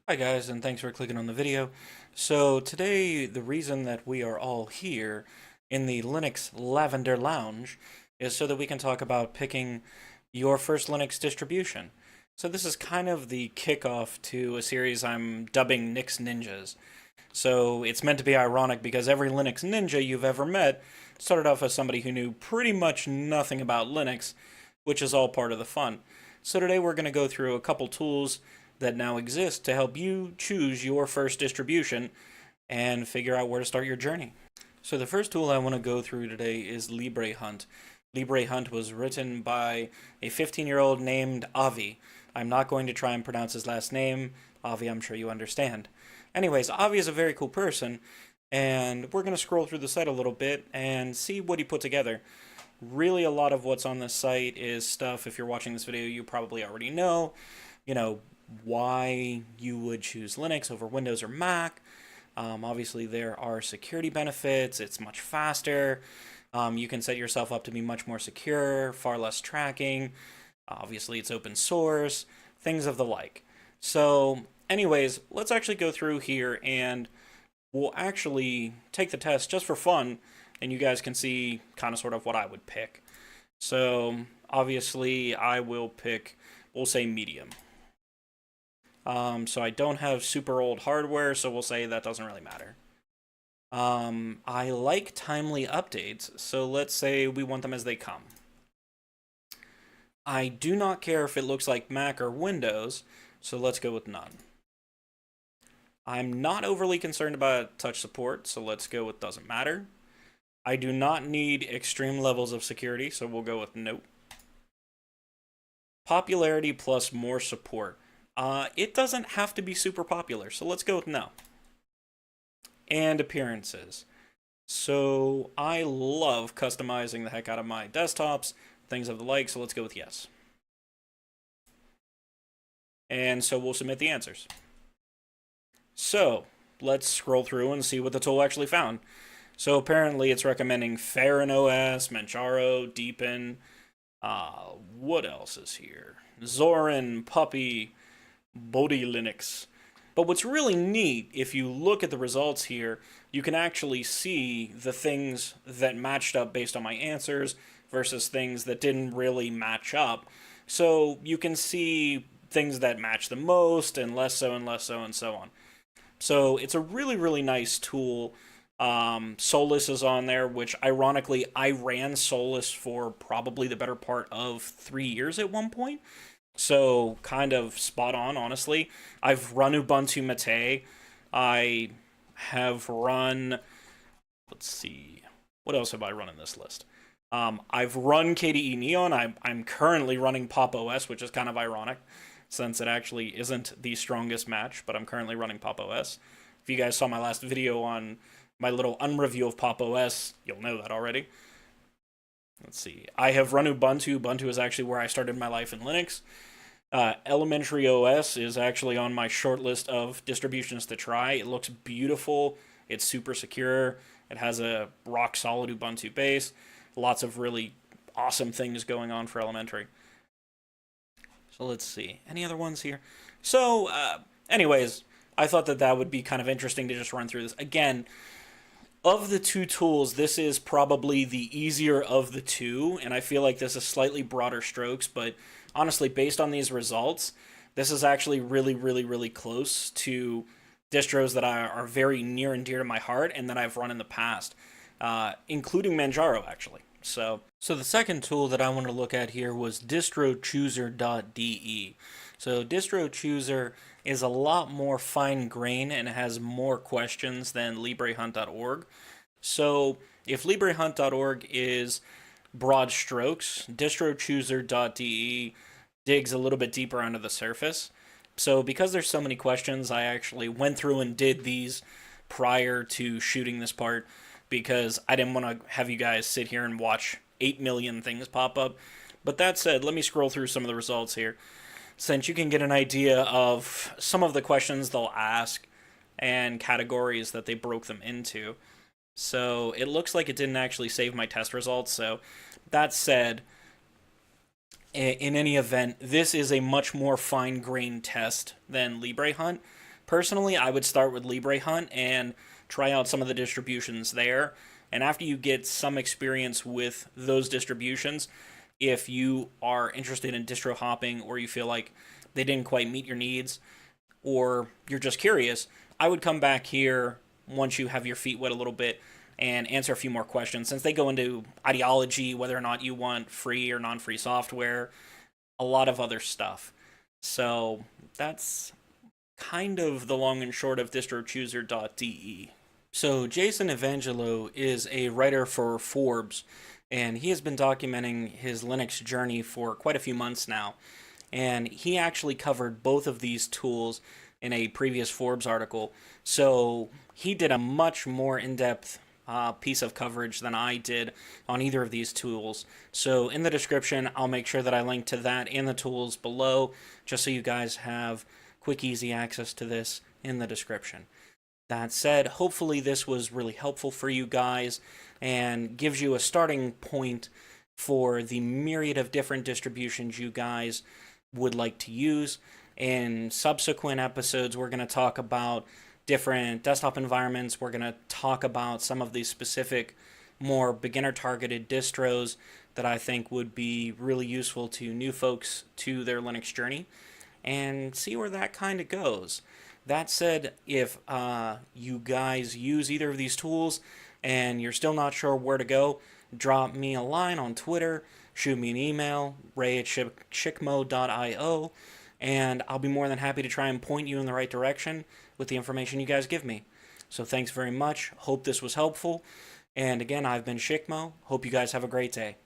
Hi guys, and thanks for clicking on the video. So today, the reason that we are all here in the Linux Lavender Lounge is so that we can talk about picking your first Linux distribution. So this is kind of the kickoff to a series I'm dubbing Nix Ninjas. So it's meant to be ironic because every Linux ninja you've ever met started off as somebody who knew pretty much nothing about Linux, which is all part of the fun. So today we're going to go through a couple tools that now exist to help you choose your first distribution and figure out where to start your journey. So the first tool I want to go through today is LibreHunt. LibreHunt was written by a 15-year-old named Avi. I'm not going to try and pronounce his last name. Avi, I'm sure you understand. Anyways, Avi is a very cool person, and we're going to scroll through the site a little bit and see what he put together. Really, a lot of what's on this site is stuff, if you're watching this video, you probably already know. You know, why you would choose Linux over Windows or Mac. Obviously, there are security benefits. It's much faster. You can set yourself up to be much more secure, far less tracking. Obviously, it's open source, things of the like. So, anyways, let's actually go through here and we'll actually take the test just for fun, and you guys can see kind of sort of what I would pick. So, obviously, I will pick, we'll say medium. So I don't have super old hardware, so we'll say that doesn't really matter. I like timely updates, so let's say we want them as they come. I do not care if it looks like Mac or Windows, so let's go with none. I'm not overly concerned about touch support, so let's go with doesn't matter. I do not need extreme levels of security, so we'll go with nope. Popularity plus more support. It doesn't have to be super popular, so let's go with no. And appearances. So I love customizing the heck out of my desktops, things of the like, so let's go with yes. And so we'll submit the answers. So let's scroll through and see what the tool actually found. So apparently it's recommending Farron OS, Manjaro, Deepin. What else is here? Zorin, Puppy, Bodhi Linux. But what's really neat, if you look at the results here, you can actually see the things that matched up based on my answers versus things that didn't really match up. So you can see things that match the most and less so and less so and so on. So it's a really, really nice tool. Solus is on there, which ironically, I ran Solus for probably the better part of 3 years at one point. So kind of spot on, honestly. I've run Ubuntu Mate. I have run, let's see, what else have I run in this list? I've run KDE Neon. I'm currently running Pop OS, which is kind of ironic since it actually isn't the strongest match, but I'm currently running Pop OS. If you guys saw my last video on my little unreview of Pop OS, you'll know that already. Let's see. I have run Ubuntu. Ubuntu is actually where I started my life in Linux. Elementary OS is actually on my short list of distributions to try. It looks beautiful. It's super secure. It has a rock solid Ubuntu base. Lots of really awesome things going on for elementary. So let's see. Any other ones here? So, anyways, I thought that that would be kind of interesting to just run through this. Again, of the two tools, this is probably the easier of the two, and I feel like this is slightly broader strokes, but honestly, based on these results, this is actually really, really, really close to distros that are very near and dear to my heart and that I've run in the past, including Manjaro, actually. So the second tool that I want to look at here was distrochooser.de. So DistroChooser is a lot more fine grain and has more questions than LibreHunt.org. So if LibreHunt.org is broad strokes, DistroChooser.de digs a little bit deeper under the surface. So because there's so many questions, I actually went through and did these prior to shooting this part because I didn't want to have you guys sit here and watch 8 million things pop up. But that said, let me scroll through some of the results here, since you can get an idea of some of the questions they'll ask and categories that they broke them into. So it looks like it didn't actually save my test results. So that said, in any event, this is a much more fine-grained test than LibreHunt. Personally, I would start with Libre Hunt and try out some of the distributions there. And after you get some experience with those distributions, if you are interested in distro hopping or you feel like they didn't quite meet your needs or you're just curious, I would come back here once you have your feet wet a little bit and answer a few more questions since they go into ideology, whether or not you want free or non free software, a lot of other stuff. So that's kind of the long and short of distrochooser.de. So Jason Evangelo is a writer for Forbes, and he has been documenting his Linux journey for quite a few months now. And he actually covered both of these tools in a previous Forbes article. So he did a much more in-depth piece of coverage than I did on either of these tools. So in the description, I'll make sure that I link to that and the tools below, just so you guys have quick, easy access to this in the description. That said, hopefully this was really helpful for you guys and gives you a starting point for the myriad of different distributions you guys would like to use. In subsequent episodes, we're going to talk about different desktop environments. We're going to talk about some of these specific, more beginner-targeted distros that I think would be really useful to new folks to their Linux journey, and see where that kind of goes. That said, if you guys use either of these tools and you're still not sure where to go, drop me a line on Twitter, shoot me an email, ray@shikmo.io, and I'll be more than happy to try and point you in the right direction with the information you guys give me. So thanks very much. Hope this was helpful. And again, I've been Shikmo. Hope you guys have a great day.